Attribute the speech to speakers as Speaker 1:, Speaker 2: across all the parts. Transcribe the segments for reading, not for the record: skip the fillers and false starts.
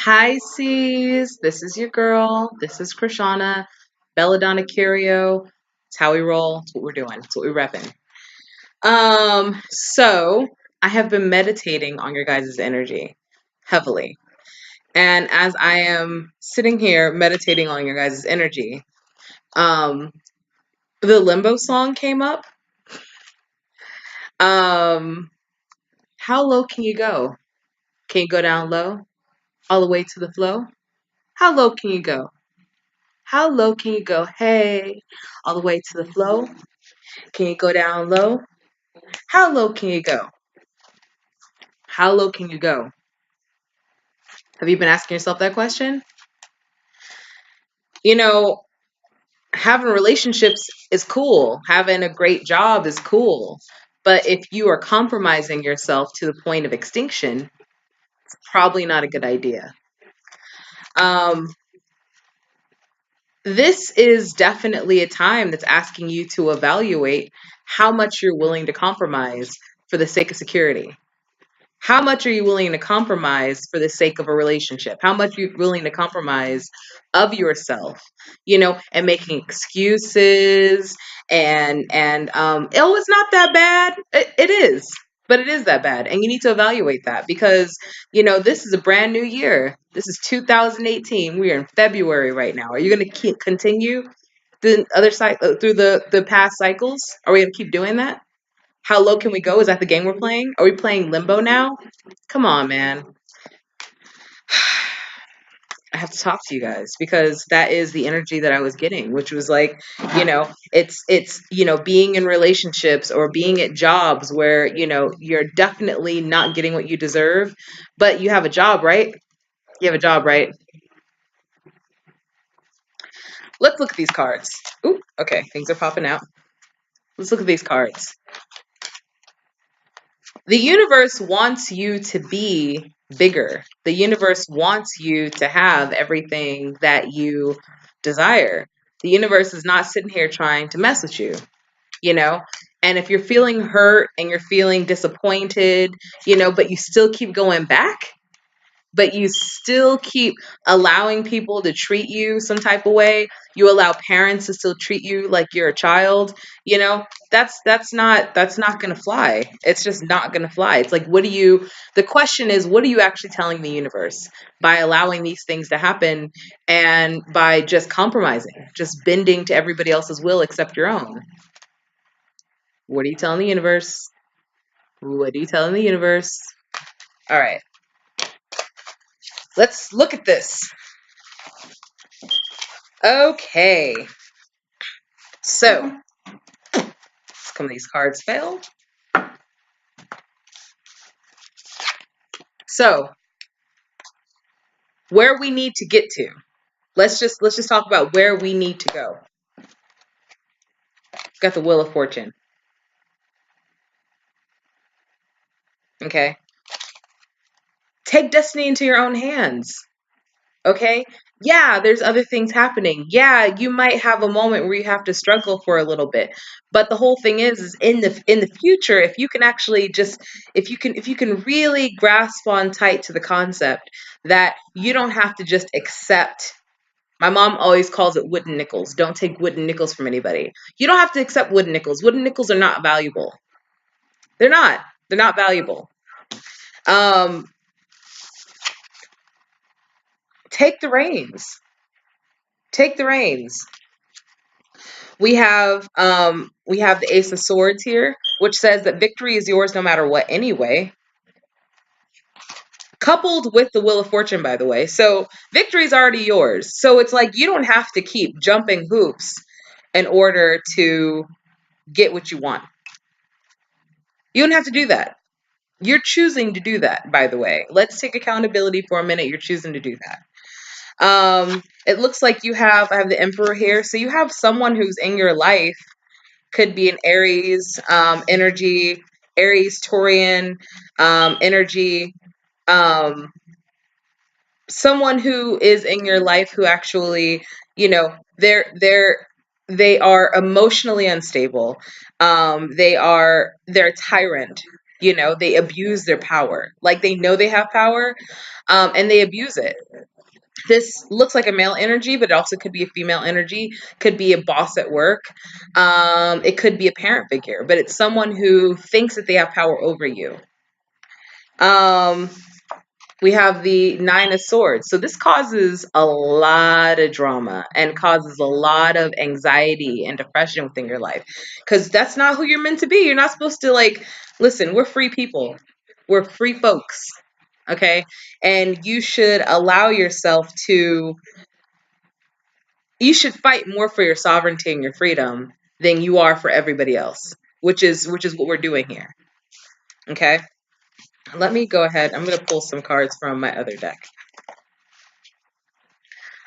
Speaker 1: Pisces, this is your girl. This is Krishana, Belladonna Curio. It's how we roll. It's what we're doing. It's what we're repping. So I have been meditating on your guys' energy heavily. And as I am sitting here meditating on your guys' energy, um, the Limbo song came up. Um, how low can you go? Can you go down low? All the way to the flow? How low can you go? How low can you go? Hey, all the way to the flow. Can you go down low? How low can you go? How low can you go? Have you been asking yourself that question? You know, having relationships is cool. Having a great job is cool. But if you are compromising yourself to the point of extinction, probably not a good idea. Um, this is definitely a time that's asking you to evaluate how much you're willing to compromise for the sake of security. How much are you willing to compromise for the sake of a relationship? How much are you willing to compromise of yourself, and making excuses and oh, it's not that bad. It is, but it is that bad. And you need to evaluate that because, this is a brand new year. This is 2018. We are in February right now. Are you going to keep continue the other side through the past cycles? Are we going to keep doing that? How low can we go? Is that the game we're playing? Are we playing limbo now? Come on, man. I have to talk to you guys because that is the energy that I was getting, which was like, it's being in relationships or being at jobs where, you're definitely not getting what you deserve, but you have a job, right? You have a job, right? Let's look at these cards. Ooh, okay, things are popping out. Let's look at these cards. The universe wants you to be bigger. The universe wants you to have everything that you desire. The universe is not sitting here trying to mess with you, you know? And if you're feeling hurt and you're feeling disappointed, but you still keep going back, but you still keep allowing people to treat you some type of way, you allow parents to still treat you like you're a child, that's not going to fly. It's just not going to fly. It's like, the question is, what are you actually telling the universe by allowing these things to happen and by just compromising, just bending to everybody else's will except your own? What are you telling the universe? What are you telling the universe? All right. Let's look at this. Okay. So, some of these cards fail. So, where we need to get to. Let's just talk about where we need to go. Got the Wheel of Fortune. Okay. Take destiny into your own hands. Okay? Yeah, there's other things happening. Yeah, you might have a moment where you have to struggle for a little bit. But the whole thing is in the future, if you can actually just if you can really grasp on tight to the concept that you don't have to just accept. My mom always calls it wooden nickels. Don't take wooden nickels from anybody. You don't have to accept wooden nickels. Wooden nickels are not valuable. They're not. They're not valuable. Take the reins. Take the reins. We have the Ace of Swords here, which says that victory is yours no matter what anyway. Coupled with the Wheel of Fortune, by the way. So victory is already yours. So it's like you don't have to keep jumping hoops in order to get what you want. You don't have to do that. You're choosing to do that, by the way. Let's take accountability for a minute. You're choosing to do that. It looks like I have the Emperor here. So you have someone who's in your life, could be an Aries energy, Aries Taurian energy, someone who is in your life who actually, they are emotionally unstable. They're a tyrant. They abuse their power. Like they know they have power, and they abuse it. This looks like a male energy, but it also could be a female energy. Could be a boss at work. It could be a parent figure, but it's someone who thinks that they have power over you. Um, we have the Nine of Swords. So this causes a lot of drama and causes a lot of anxiety and depression within your life, because that's not who you're meant to be. You're not supposed to, like, listen, we're free people. We're free folks. Okay. And you should fight more for your sovereignty and your freedom than you are for everybody else, which is what we're doing here. Okay. Let me go ahead. I'm going to pull some cards from my other deck.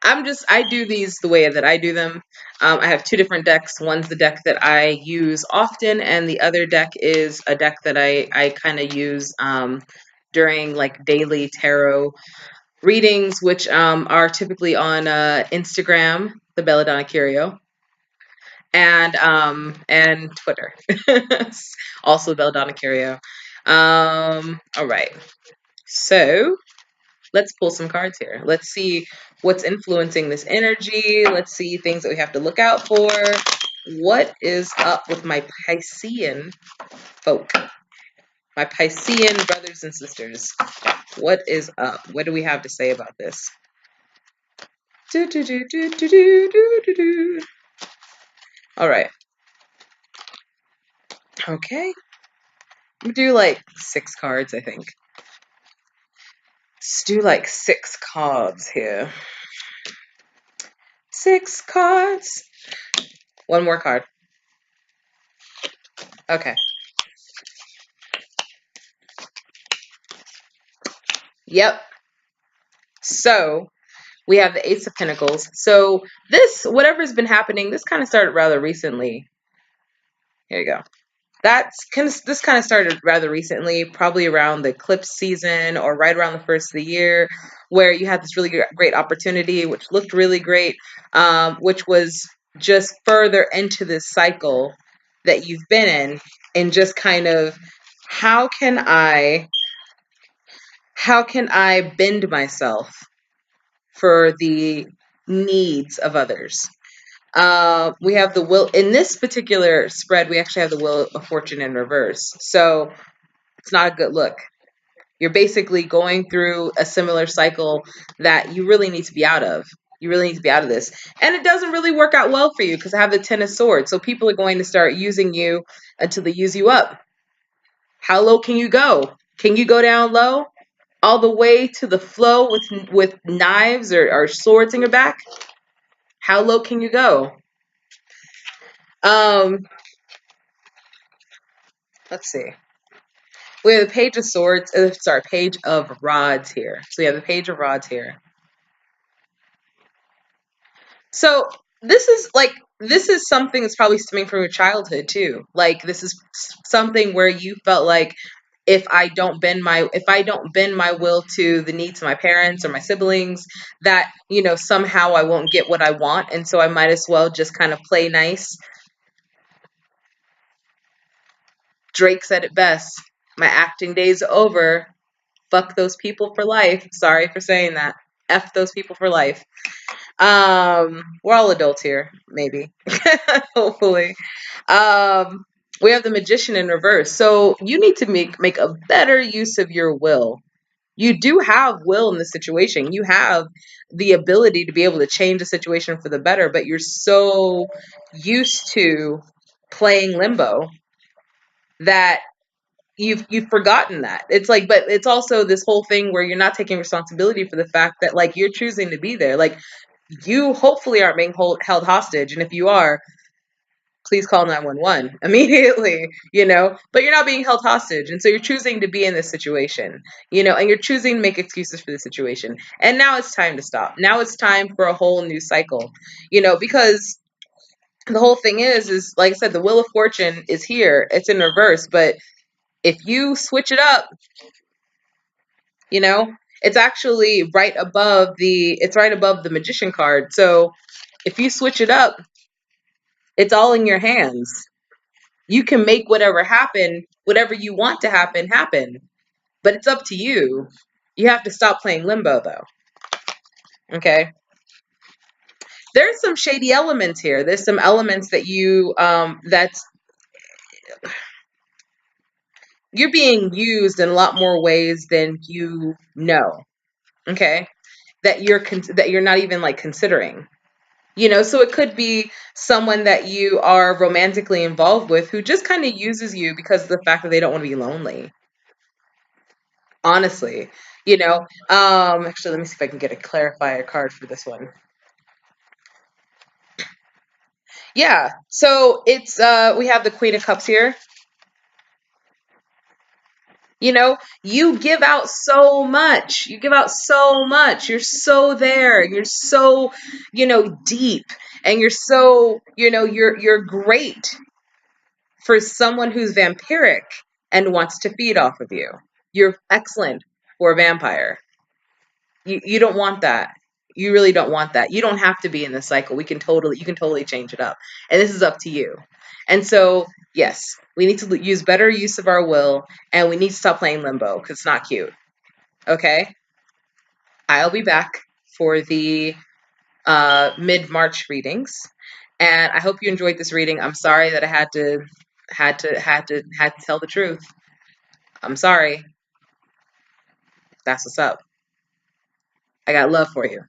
Speaker 1: I do these the way that I do them. I have two different decks. One's the deck that I use often, and the other deck is a deck that I kind of use during like daily tarot readings, which are typically on Instagram, the Belladonna Curio, and Twitter, also Belladonna Curio. All right, so let's pull some cards here. Let's see what's influencing this energy. Let's see things that we have to look out for. What is up with my Piscean folk? My Piscean brothers and sisters. What is up? What do we have to say about this? Do, do, do, do, do, do, do, do. All right. Okay. I'm gonna do like 6 cards, I think. Let's do like 6 cards here. 6 cards. One more card. Okay. Yep. So we have the Ace of Pentacles. So whatever's been happening, this kind of started rather recently. Here you go. This kind of started rather recently, probably around the eclipse season or right around the first of the year, where you had this really great opportunity, which looked really great, which was just further into this cycle that you've been in, and just kind of how can I bend myself for the needs of others. We have the Wheel in this particular spread. We actually have the Wheel of Fortune in reverse, so it's not a good look. You're basically going through a similar cycle that you really need to be out of. You really need to be out of this, and it doesn't really work out well for you because I have the Ten of Swords. So people are going to start using you until they use you up. How low can you go? Can you go down low? All the way to the flow with knives or swords in your back? How low can you go? Let's see. We have the Page of Swords. Page of Rods here. So we have the Page of Rods here. So this is something that's probably stemming from your childhood too. Like this is something where you felt like if I don't bend my will to the needs of my parents or my siblings, that somehow I won't get what I want, and so I might as well just kind of play nice. Drake said it best. My acting days are over. Fuck those people for life. Sorry for saying that. F those people for life. We're all adults here, maybe. Hopefully. We have the Magician in reverse. So you need to make a better use of your will. You do have will in this situation. You have the ability to be able to change the situation for the better, but you're so used to playing limbo that you've forgotten that. It's like, but it's also this whole thing where you're not taking responsibility for the fact that like you're choosing to be there. Like you hopefully aren't being held hostage, and if you are, please call 911 immediately, but you're not being held hostage. And so you're choosing to be in this situation, and you're choosing to make excuses for the situation. And now it's time to stop. Now it's time for a whole new cycle, because the whole thing is like I said, the Wheel of Fortune is here. It's in reverse, but if you switch it up, it's actually right above the Magician card. So if you switch it up, it's all in your hands. You can make whatever happen, whatever you want to happen, happen. But it's up to you. You have to stop playing limbo, though. Okay? There's some shady elements here. There's some elements that you're being used in a lot more ways than you know. Okay? That you're not even like considering. So it could be someone that you are romantically involved with who just kind of uses you because of the fact that they don't want to be lonely. Honestly, actually, let me see if I can get a clarifier card for this one. Yeah, so it's we have the Queen of Cups here. You give out so much. You give out so much. You're so there. You're so, deep, and you're so, you're great for someone who's vampiric and wants to feed off of you. You're excellent for a vampire. You don't want that. You really don't want that. You don't have to be in this cycle. You can totally change it up. And this is up to you. And so, yes, we need to use better use of our will, and we need to stop playing limbo because it's not cute. Okay? I'll be back for the mid-March readings. And I hope you enjoyed this reading. I'm sorry that I had to tell the truth. I'm sorry. That's what's up. I got love for you.